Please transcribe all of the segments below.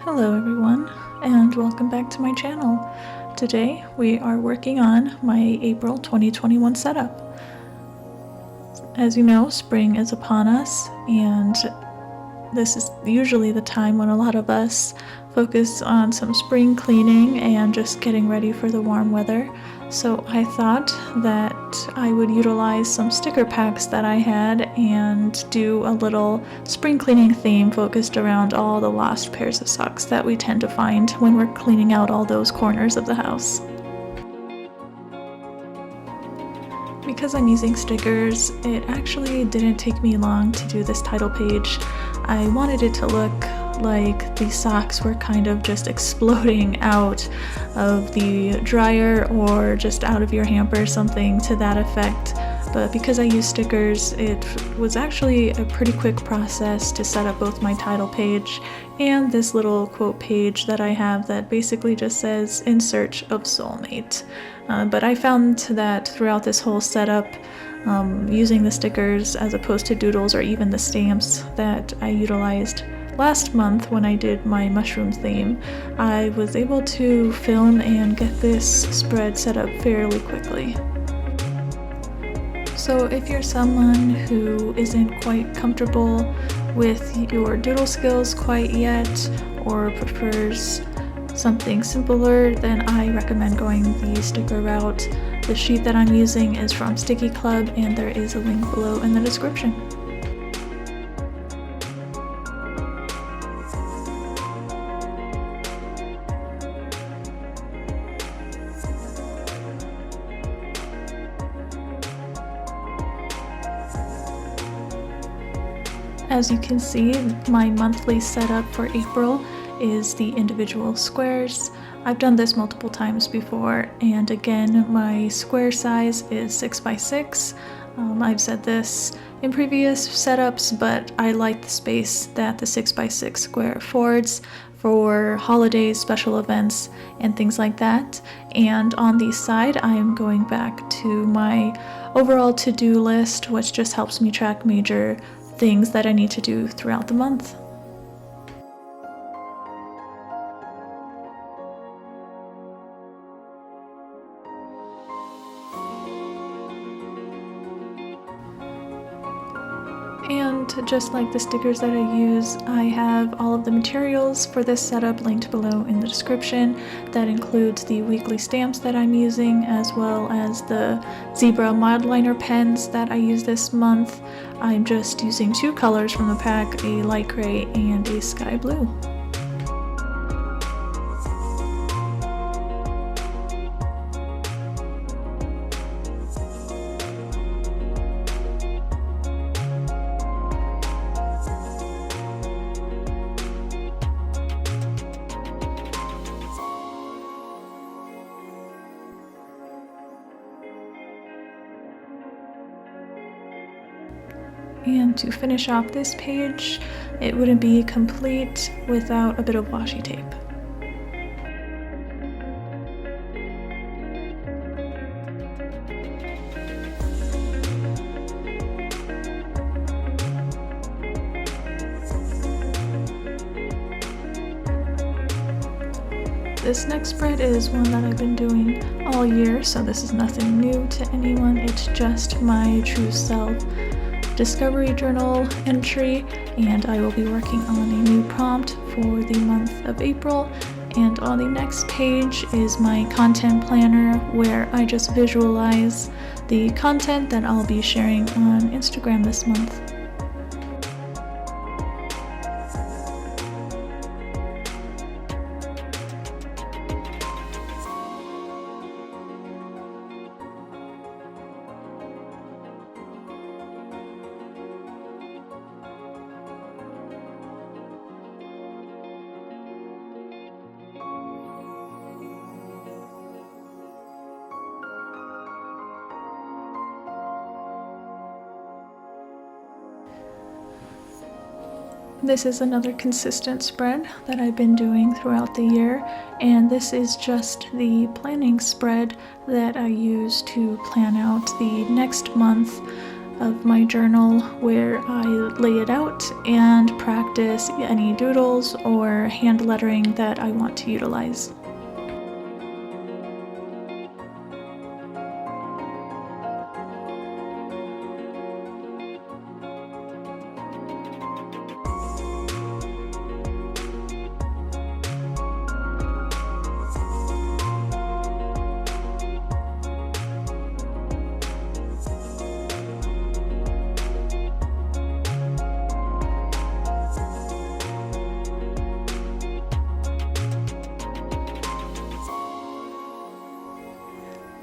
Hello everyone, and welcome back to my channel. Today we are working on my April 2021 setup. As you know, spring is upon us, and this is usually the time when a lot of us focus on some spring cleaning and just getting ready for the warm weather. So I thought that I would utilize some sticker packs that I had and do a little spring cleaning theme focused around all the lost pairs of socks that we tend to find when we're cleaning out all those corners of the house. Because I'm using stickers, it actually didn't take me long to do this title page. I wanted it to look like the socks were kind of just exploding out of the dryer or just out of your hamper, something to that effect. But because I use stickers, it was actually a pretty quick process to set up both my title page and this little quote page that I have that basically just says, "In search of soulmate." But I found that throughout this whole setup, using the stickers as opposed to doodles or even the stamps that I utilized last month when I did my mushroom theme, I was able to film and get this spread set up fairly quickly. So if you're someone who isn't quite comfortable with your doodle skills quite yet, or prefers something simpler, then I recommend going the sticker route. The sheet that I'm using is from Sticky Club, and there is a link below in the description. As you can see, my monthly setup for April is the individual squares. I've done this multiple times before, and again, my square size is 6x6. I've said this in previous setups, but I like the space that the 6x6 square affords for holidays, special events, and things like that. And on the side, I am going back to my overall to-do list, which just helps me track major things that I need to do throughout the month. And just like the stickers that I use, I have all of the materials for this setup linked below in the description. That includes the weekly stamps that I'm using, as well as the zebra Mildliner pens that I use this month. I'm just using two colors from the pack, a light gray and a sky blue. And to finish off this page, it wouldn't be complete without a bit of washi tape. This next spread is one that I've been doing all year, so this is nothing new to anyone. It's just my true self discovery journal entry, and I will be working on a new prompt for the month of April. And on the next page is my content planner, where I just visualize the content that I'll be sharing on Instagram this month. This is another consistent spread that I've been doing throughout the year, and this is just the planning spread that I use to plan out the next month of my journal where I lay it out and practice any doodles or hand lettering that I want to utilize.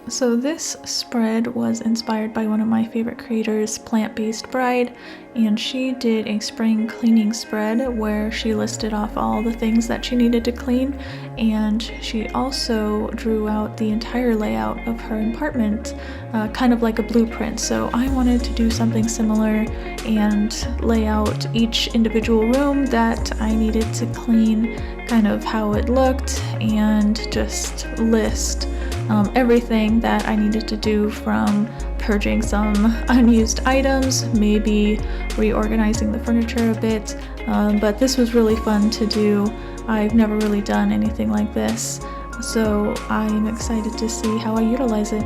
So this spread was inspired by one of my favorite creators, Plant-Based Bride, and she did a spring cleaning spread where she listed off all the things that she needed to clean, and she also drew out the entire layout of her apartment, kind of like a blueprint. So I wanted to do something similar and lay out each individual room that I needed to clean, kind of how it looked, and just list everything that I needed to do, from purging some unused items, maybe reorganizing the furniture a bit, but this was really fun to do. I've never really done anything like this, so I'm excited to see how I utilize it.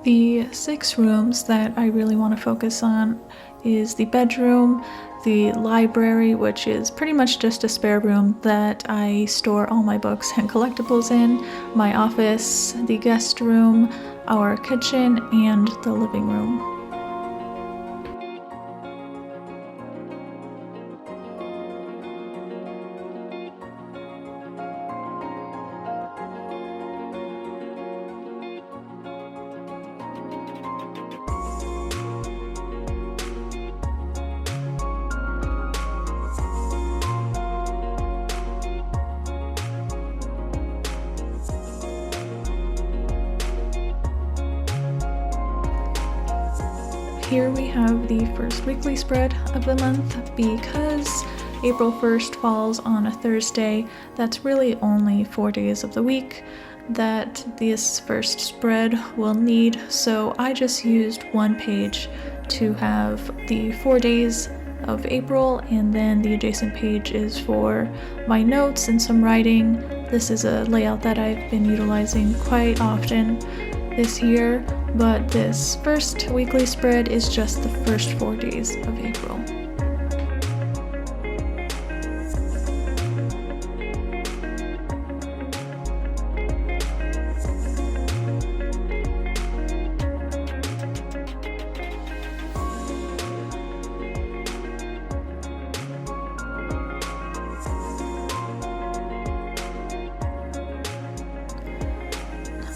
The 6 rooms that I really want to focus on is the bedroom, the library, which is pretty much just a spare room that I store all my books and collectibles in, my office, the guest room, our kitchen, and the living room. Here we have the first weekly spread of the month. Because April 1st falls on a Thursday, that's really only 4 days of the week that this first spread will need, so I just used one page to have the 4 days of April, and then the adjacent page is for my notes and some writing. This is a layout that I've been utilizing quite often this year, but this first weekly spread is just the first 4 days of April.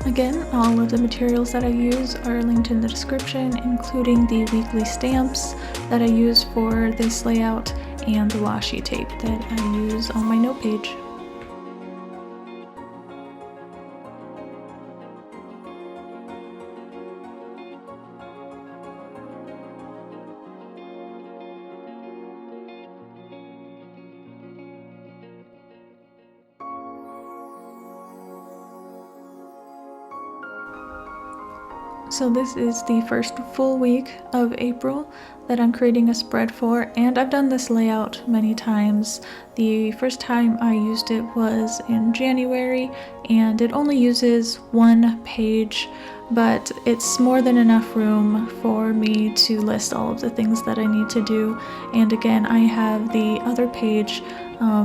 Again, all of the materials that I use are linked in the description, including the weekly stamps that I use for this layout and the washi tape that I use on my note page. So this is the first full week of April that I'm creating a spread for, and I've done this layout many times. The first time I used it was in January, and it only uses one page, but it's more than enough room for me to list all of the things that I need to do. And again, I have the other page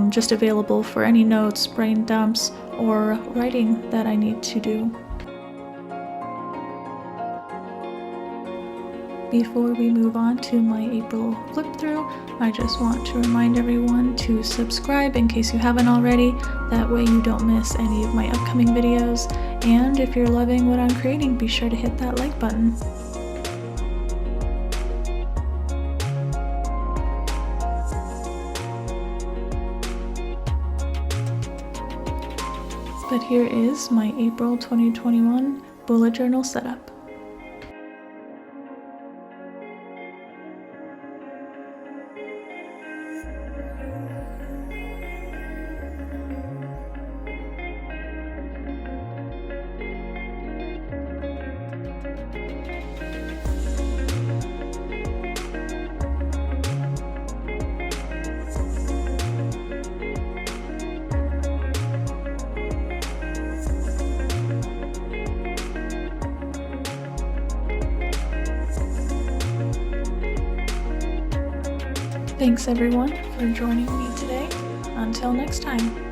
just available for any notes, brain dumps, or writing that I need to do. Before we move on to my April flip through, I just want to remind everyone to subscribe in case you haven't already. That way you don't miss any of my upcoming videos. And if you're loving what I'm creating, be sure to hit that like button. But here is my April 2021 bullet journal setup. Thanks everyone for joining me today. Until next time.